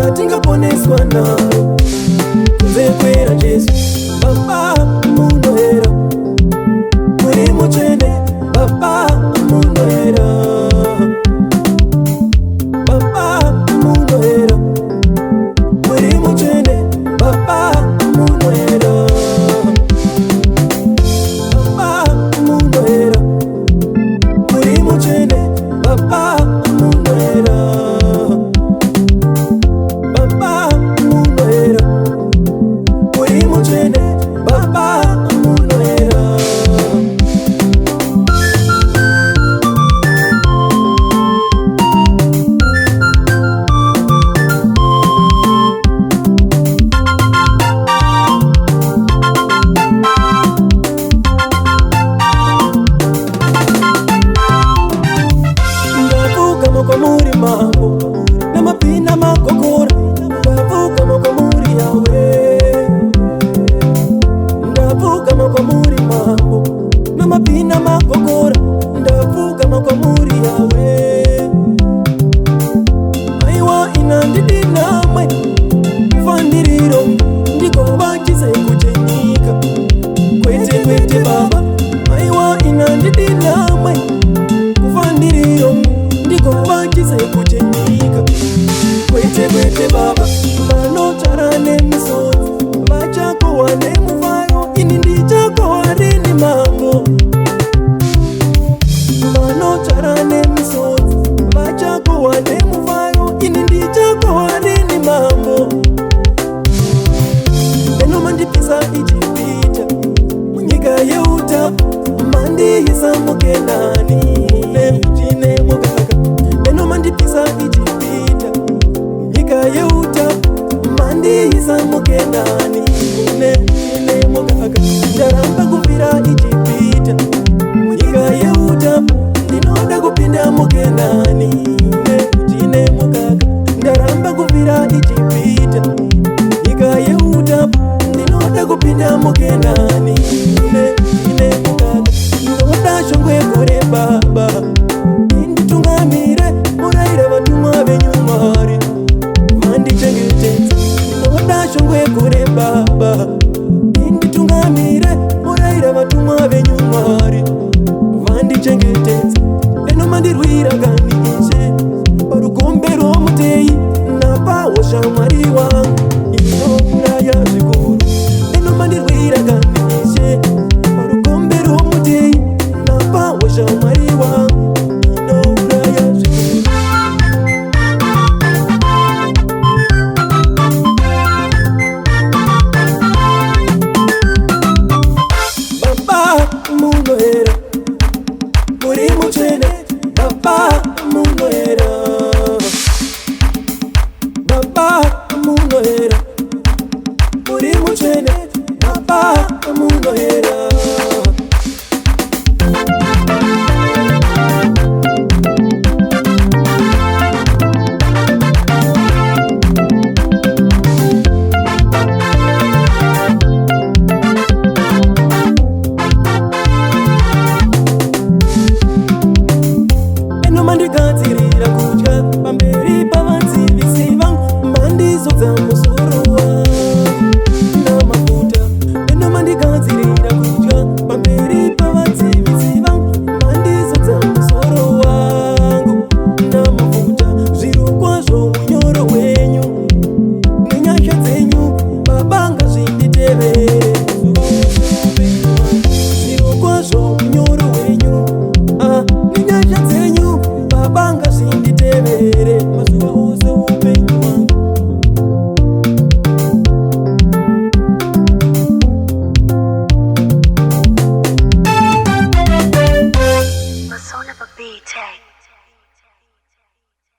tingaponeswa nawo kunzekwera Jesu Baba mundohera muri muchene Baba mundohera Baba mundohera muri muchene Baba mundohera Baba mundohera muri muchene Baba mundohera Baba mundohera muri muchene Baba mundohera ndavuga moko muri mambo n'amapina makokora ndavuga moko muri yawe ndavuga moko muri mambo n'amapina makokora ndavuga moko muri yawe aiwa inandidi namwe kufandiriro ndiko bakize kujenika kwete kwete baba aiwa inandidi namwe kufandiriro ndiko bakize kujenika kwete kwete baba vanotarane misodzi vachakowane mufaro ini ndichakowarini mambo vanotarane misodzi vachakowane mufaro ini ndichakowarini mambo eno mandipisa Ijipita munyika yeutapu mandiisa mukenani neutine mukaka eno mandipisa Ijipita nyika yeutapu mandiisa mukenani neutine mukaka ndaramba kuvira Ijipita nyika yeutapu ndinoda kupinda mukenani neutine mukaka ndaramba kuvira Ijipita nyika yeutapu ndinoda kupinda mukenani neutine mukaka ndoda shongwe kore baba